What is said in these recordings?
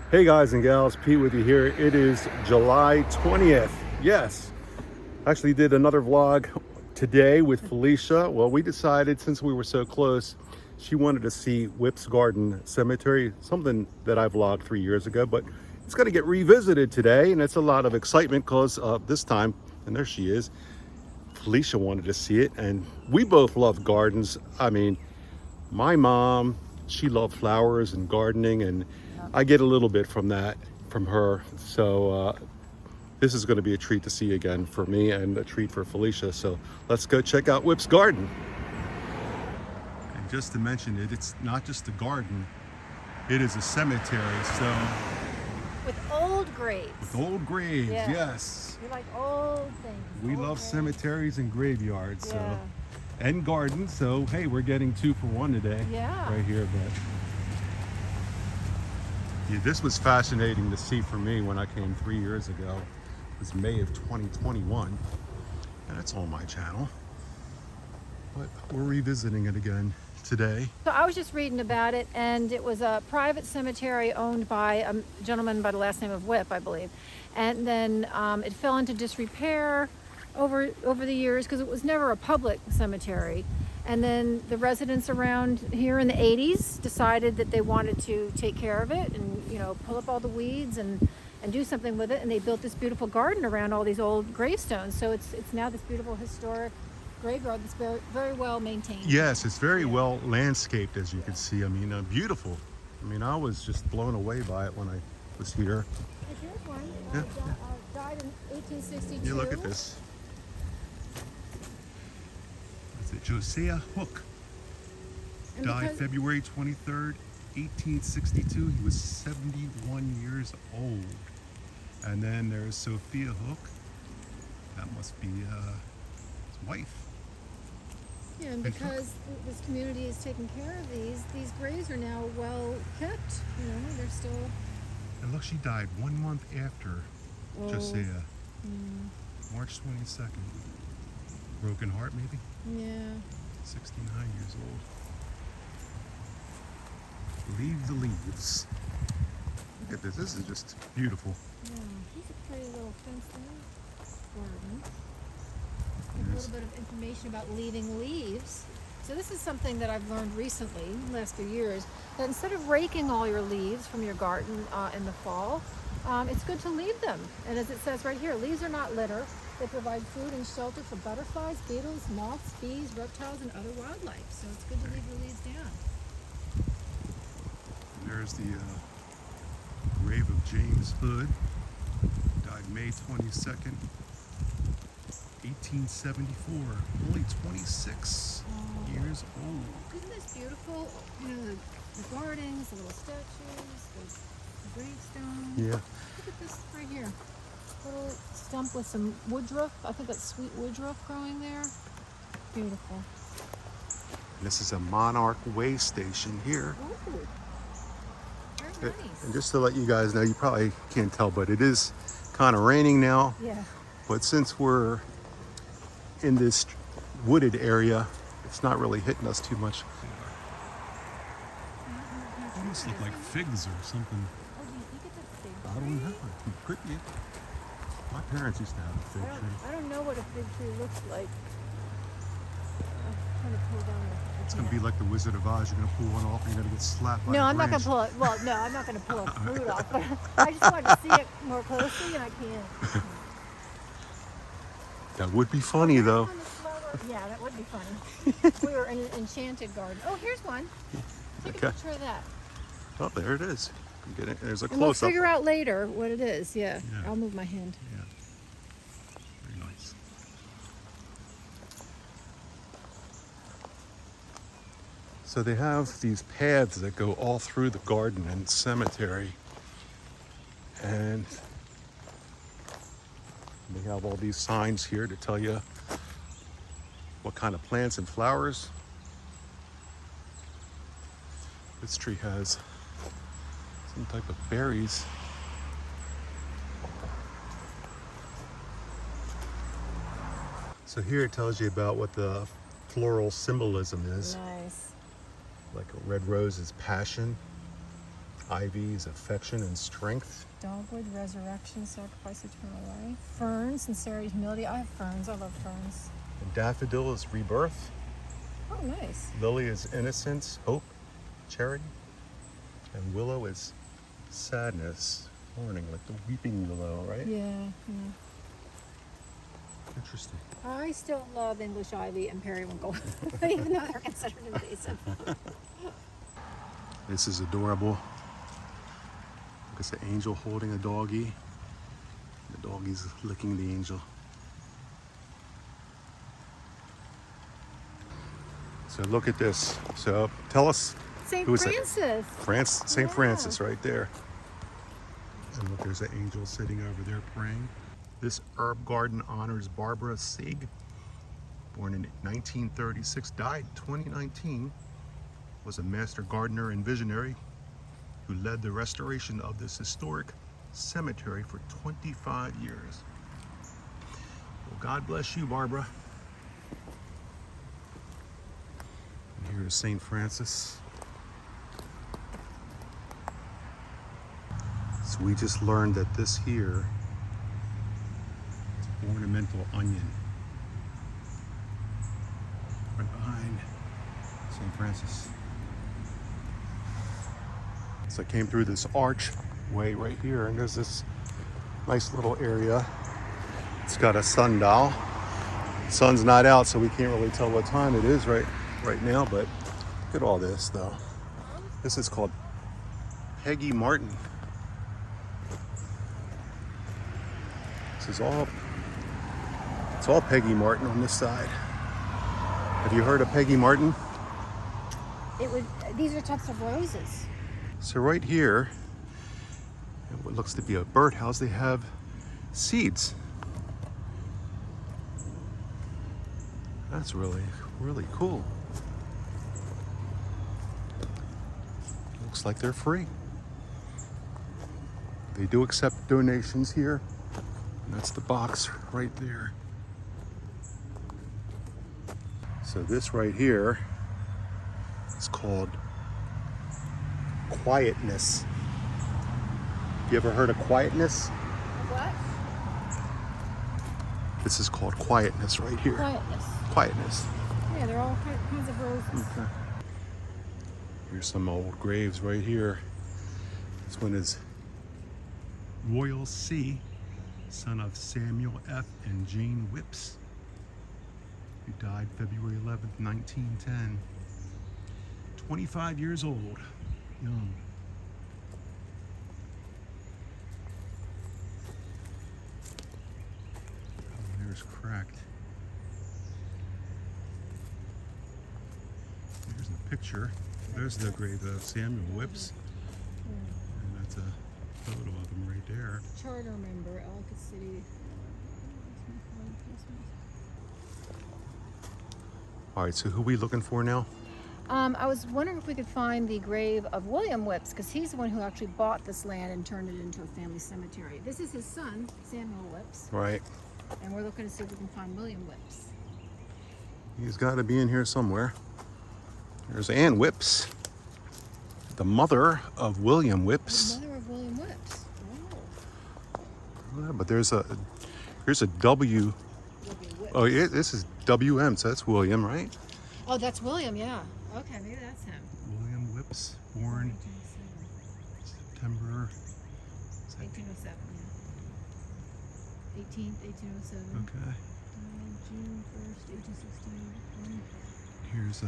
Hey guys and gals, Pete with you here. It is July 20th. Yes, actually did another vlog today with Felicia. Well, we decided since we were so close, she wanted to see Whip's Garden Cemetery, something that I vlogged 3 years ago, but it's going to get revisited today, and it's a lot of excitement because this time, and there she is, Felicia wanted to see it, and we both love gardens. I mean, my mom, she loved flowers and gardening, and I get a little bit from that from her. So this is going to be a treat to see again for me and a treat for Felicia. So let's go check out Whip's Garden. And just to mention it, it's not just a garden, it is a cemetery. So with old graves. with old graves, Yeah. yes. We like old things. We old love graves. cemeteries and graveyards. Yeah. So and gardens. So hey, we're getting 2 for 1 today. Yeah. Right here, but yeah, this was fascinating to see for me when I came 3 years ago. It was May of 2021, and it's on my channel. But we're revisiting it again today. So I was just reading about it, and it was a private cemetery owned by a gentleman by the last name of Whip, I believe. And then it fell into disrepair over the years because it was never a public cemetery. And then the residents around here in the 80s decided that they wanted to take care of it and, you know, pull up all the weeds and do something with it. And they built this beautiful garden around all these old gravestones. So it's now this beautiful historic graveyard that's very, very well maintained. Yes, it's very well landscaped, as you can see. I mean, beautiful. I mean, I was just blown away by it when I was here. Here's one. Yeah. Died in 1862. You look at this. Is it Josiah Hook? And Died because- February 23rd, 1862. He was 71 years old. And then there's Sophia Hook. That must be his wife. Yeah, and because this community is taking care of these graves are now well kept. You know, they're still. And look, she died 1 month after Oh. Josiah. March 22nd. Broken heart, maybe? Yeah. 69 years old. Leave the leaves. Look at this. This is just beautiful. Yeah. Here's a pretty little fenced-in garden. A Yes. little bit of information about leaving leaves. So this is something that I've learned recently, in the last few years, that instead of raking all your leaves from your garden in the fall, it's good to leave them. And as it says right here, leaves are not litter. They provide food and shelter for butterflies, beetles, moths, bees, reptiles, and other wildlife. So it's good to leave your leaves down. There's the grave of James Hood. Died May 22nd, 1874. Only 26 years old. Isn't this beautiful? You know, the gardens, the little statues, the gravestones. Yeah. Look at this right here. Little stump with some woodruff. I think that's sweet woodruff growing there. Beautiful. This is a Monarch Way station here. Ooh. Very nice. And just to let you guys know, you probably can't tell, but it is kind of raining now. Yeah. But since we're in this wooded area, it's not really hitting us too much. Almost look like figs or something. Oh, do you think it's a fig I don't know. It could be. My parents used to have a fig tree? tree. I don't know what a fig tree looks like. I'm trying to pull down the... It's gonna be like the Wizard of Oz. You're gonna pull one off and you're gonna get slapped by No, a I'm not going branch. to pull it. Well, no, I'm not going to pull a fruit off. But I just wanted to see it more closely, and I can't. That would be funny though. Yeah, that would be funny. We were in an enchanted garden. Oh, here's one. Take a Okay. picture of that. Oh, there it is. You get it. There's a And we'll close up. figure out later what it is. Yeah. Yeah. I'll move my hand. Yeah. Very nice. So they have these paths that go all through the garden and cemetery. And they have all these signs here to tell you what kind of plants and flowers. This tree has some type of berries. So here it tells you about what the floral symbolism is. Nice. Like a red rose is passion. Ivy is affection and strength. Dogwood, resurrection, sacrifice, eternal life. Ferns, sincerity, humility. I have ferns. I love ferns. And daffodil is rebirth. Oh, nice. Lily is innocence, hope, charity. And willow is sadness, mourning, like the weeping willow, right? Yeah, yeah. Interesting. I still love English ivy and periwinkle, even though they're considered invasive. This is adorable. It's an angel holding a doggie. The doggie's licking the angel. So look at this. So tell us. St. Who is it? Francis. St. Yeah. Francis right there. And look, there's an angel sitting over there praying. This herb garden honors Barbara Sieg, born in 1936, died 2019, was a master gardener and visionary who led the restoration of this historic cemetery for 25 years. Well, God bless you, Barbara. And here is St. Francis. So we just learned that this here is ornamental onion. Right behind St. Francis. So I came through this archway right here, and there's this nice little area. It's got a sundial. The sun's not out, so we can't really tell what time it is right now, but look at all this though. This is called Peggy Martin. It's all Peggy Martin on this side. Have you heard of Peggy Martin? These are types of roses. So right here, in what looks to be a birdhouse, they have seeds. That's really, really cool. Looks like they're free. They do accept donations here. And that's the box right there. So this right here is called quietness. You ever heard of quietness? What? This is called quietness right here. Quietness. Quietness. Yeah, they're all kinds of roses. Okay. Here's some old graves right here. This one is Royal C, son of Samuel F. and Jane Whipps, who died February 11th, 1910. 25 years old, young. Oh, there's cracked. There's a picture. There's the grave of Samuel Whipps. And that's a photo of him right there. Charter member, Ellicott City. All right, so who are we looking for now? I was wondering if we could find the grave of William Whipps, because he's the one who actually bought this land and turned it into a family cemetery. This is his son, Samuel Whipps, Right. and we're looking to see if we can find William Whipps. He's got to be in here somewhere. There's Ann Whipps, the mother of William Whipps. The mother of William Whipps. Oh. Yeah, but here's a W. William Whipps. Oh, yeah, this is WM, so that's William, right? Oh, that's William, yeah. Okay, maybe that's him. William Whipps, born 1807. September. 1807, yeah. 18th, 1807. Okay. June 1st, 1816. Here's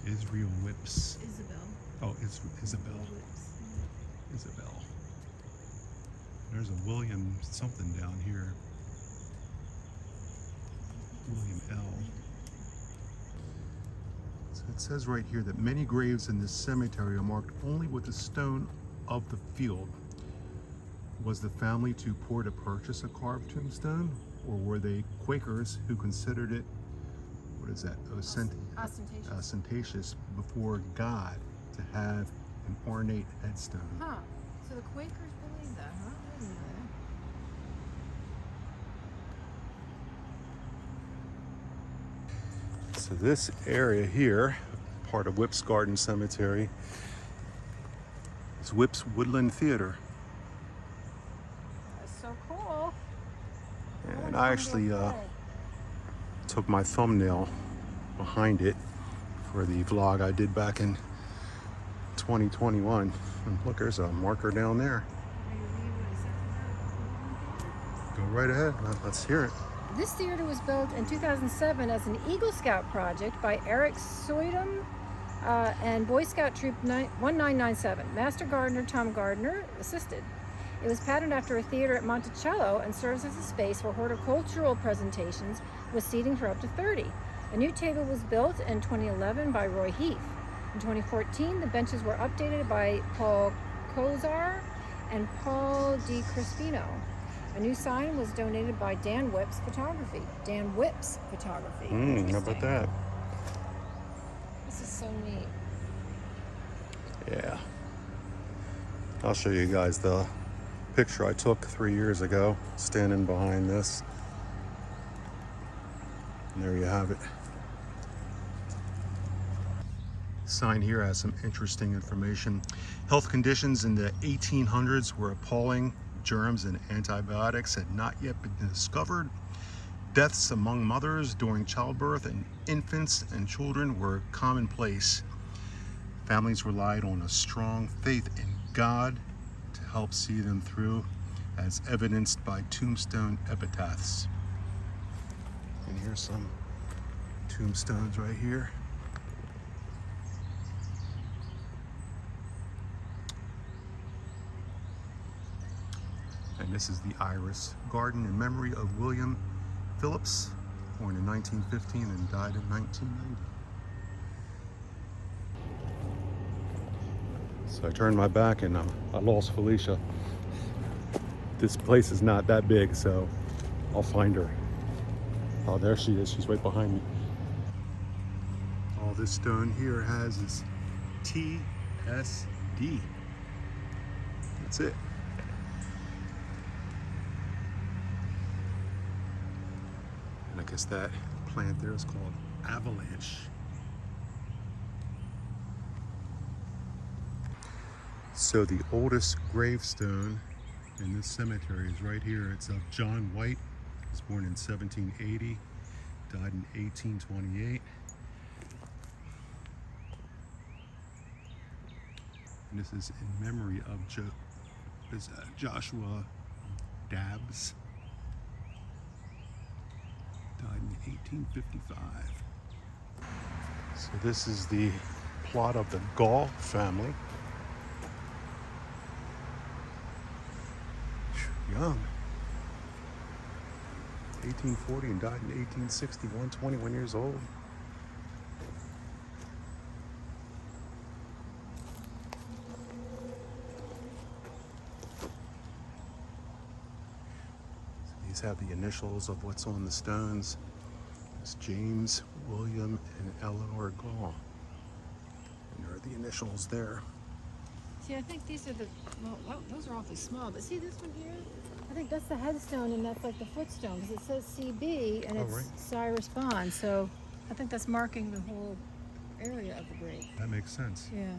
Israel Whipps. Isabel. Oh, it's Isabel. Whipps. Isabel. There's a William something down here. William L. So it says right here that many graves in this cemetery are marked only with the stone of the field. Was the family too poor to purchase a carved tombstone, or were they Quakers who considered it, what is that, Ostentatious. ostentatious before God to have an ornate headstone? Huh. So the Quakers believe that, huh? I didn't know that. So this area here, part of Whipps Garden Cemetery, It's Whip's Woodland Theater. That's so cool. And I actually took my thumbnail behind it for the vlog I did back in 2021. And look, there's a marker down there. Go right ahead. Let's hear it. This theater was built in 2007 as an Eagle Scout project by Eric Soydum and Boy Scout Troop 1997. Master Gardener Tom Gardner assisted. It was patterned after a theater at Monticello and serves as a space for horticultural presentations with seating for up to 30. A new table was built in 2011 by Roy Heath. In 2014, the benches were updated by Paul Kozar and Paul Di Crispino. A new sign was donated by Dan Whip's Photography. How about that? This is so neat. Yeah. I'll show you guys the picture I took 3 years ago, standing behind this. And there you have it. Sign here has some interesting information. Health conditions in the 1800s were appalling. Germs and antibiotics had not yet been discovered. Deaths among mothers during childbirth and infants and children were commonplace. Families relied on a strong faith in God to help see them through, as evidenced by tombstone epitaphs. And here's some tombstones right here. And this is the Iris Garden in memory of William Phillips, born in 1915 and died in 1990. So I turned my back and I lost Felicia. This place is not that big, so I'll find her. Oh, there she is. She's right behind me. All this stone here has is TSD. That's it. And I guess that plant there is called avalanche. So the oldest gravestone in this cemetery is right here. It's of John White. He was born in 1780, died in 1828. And this is in memory of Joshua Dabbs. Died in 1855. So this is the plot of the Gall family. Young. 1840 and died in 1861, 21 years old. These have the initials of what's on the stones. It's James, William, and Eleanor Gall. And there are the initials there. See, I think these are the, well, those are awfully small, but see this one here? I think that's the headstone and that's like the footstone because it says CB and it's right. Cyrus Bond. So I think that's marking the whole area of the grave. That makes sense. Yeah.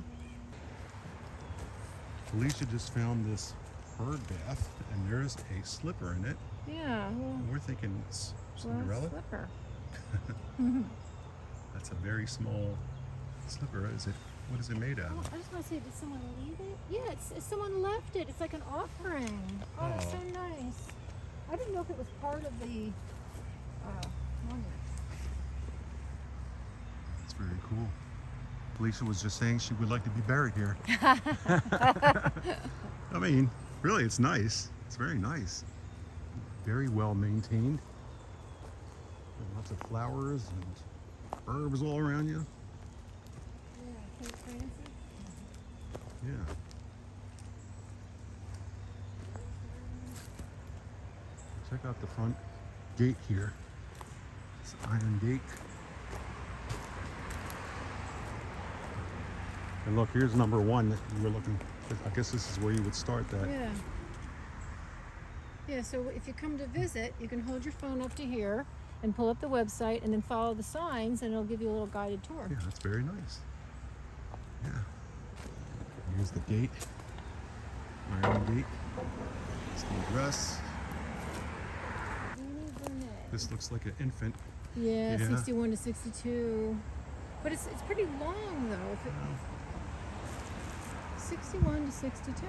Felicia just found this bird bath and there's a slipper in it. Yeah. Well, We're thinking it's Cinderella. Slipper. That's a very small slipper. Is it? What is it made out Oh, of? I just want to say, did someone leave it? Yeah, it's someone left it. It's like an offering. Oh, it's so nice. I didn't know if it was part of the monument. It's very cool. Felicia was just saying she would like to be buried here. I mean, really, it's nice. It's very nice. Very well maintained. And lots of flowers and herbs all around you. Yeah, St. Francis. Yeah. Check out the front gate here. It's an iron gate. And look, here's number one that you were looking. I guess this is where you would start that. Yeah. Yeah, so if you come to visit, you can hold your phone up to here and pull up the website and then follow the signs and it'll give you a little guided tour. Yeah, that's very nice. Yeah. Here's the gate. Iron Gate. Steel dress. This looks like an infant. Yeah, 61 to 62. But it's pretty long though. If it, 61 to 62.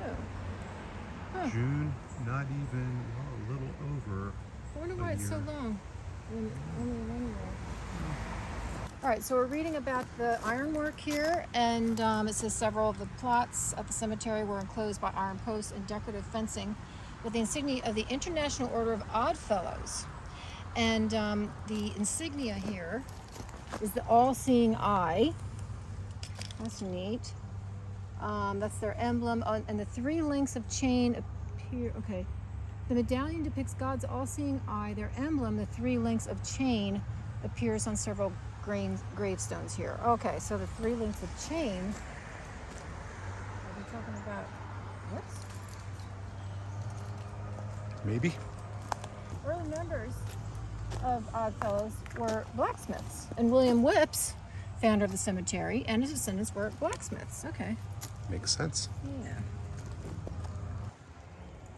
Huh. June, not even, well, a little over. I wonder why it's so long. Only a 1 year. All right, so we're reading about the ironwork here, and it says several of the plots at the cemetery were enclosed by iron posts and decorative fencing with the insignia of the International Order of Oddfellows. And the insignia here is the all-seeing eye. That's neat. That's their emblem, and the 3 links of chain appear. Okay, the medallion depicts God's all-seeing eye. Their emblem, the 3 links of chain, appears on several gravestones here. Okay, so the 3 links of chain. Are we talking about what? Maybe. Early members of Oddfellows were blacksmiths, and William Whipps, founder of the cemetery, and his descendants were blacksmiths. Okay. Makes sense. Yeah.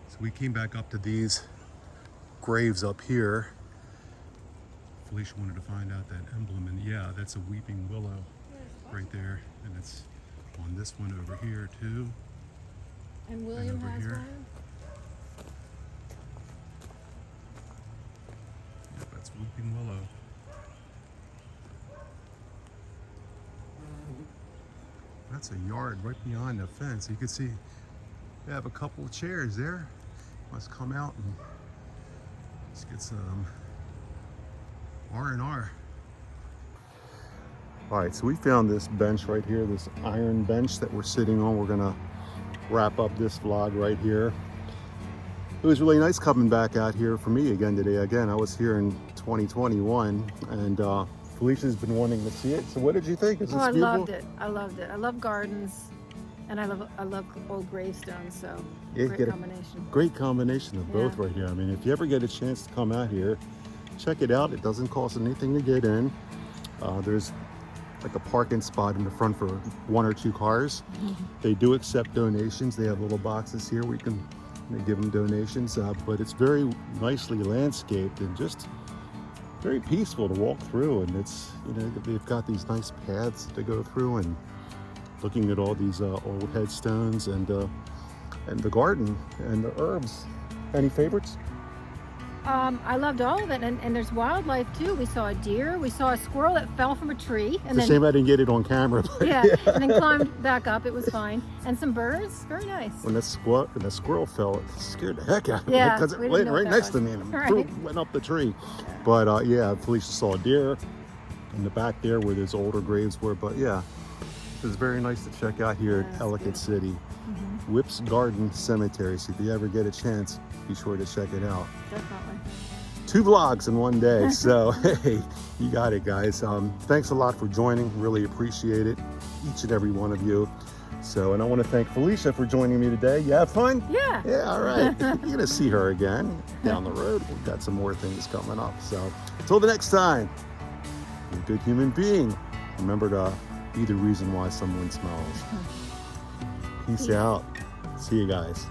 So we came back up to these graves up here. Felicia wanted to find out that emblem, and yeah, that's a weeping willow right there, and it's on this one over here too. And William over has here. one. Yep, that's weeping willow. That's a yard right beyond the fence. You can see they have a couple of chairs there. Must come out and let's get some R&R. All right, so we found this bench right here, this iron bench that we're sitting on. We're gonna wrap up this vlog right here. It was really nice coming back out here for me again today. Again, I was here in 2021, and Felicia's been wanting to see it. So what did you think? Is this I beautiful? loved it. I loved it. I love gardens, and I love old gravestones. So Yeah, great get a combination. Great combination of both Yeah. right here. I mean, if you ever get a chance to come out here, check it out. It doesn't cost anything to get in. There's like a parking spot in the front for 1 or 2 cars. They do accept donations. They have little boxes here where you can give them donations, but it's very nicely landscaped and just very peaceful to walk through. And it's, you know, they've got these nice paths to go through, and looking at all these old headstones and the garden and the herbs. Any favorites? I loved all of it, and there's wildlife too. We saw a deer, we saw a squirrel that fell from a tree, and It's a shame I didn't get it on camera. But yeah, and then climbed back up. It was fine, and some birds. Very nice. When the squirrel fell, it scared the heck out of me Yeah, because it we didn't laid know what right that next to was. me and Right. went up the tree. But yeah, Felicia saw a deer in the back there where those older graves were. But yeah, it was very nice to check out here Yeah, at Ellicott it's City. Whipps Garden Cemetery. So if you ever get a chance, be sure to check it out. Definitely. 2 vlogs in one day. So hey, you got it, guys. Thanks a lot for joining. Really appreciate it, each and every one of you. So, and I want to thank Felicia for joining me today. You have fun? Yeah. Yeah, all right. You're going to see her again down the road. We've got some more things coming up. So until the next time, be a good human being. Remember to be the reason why someone smells. Peace out. See you guys.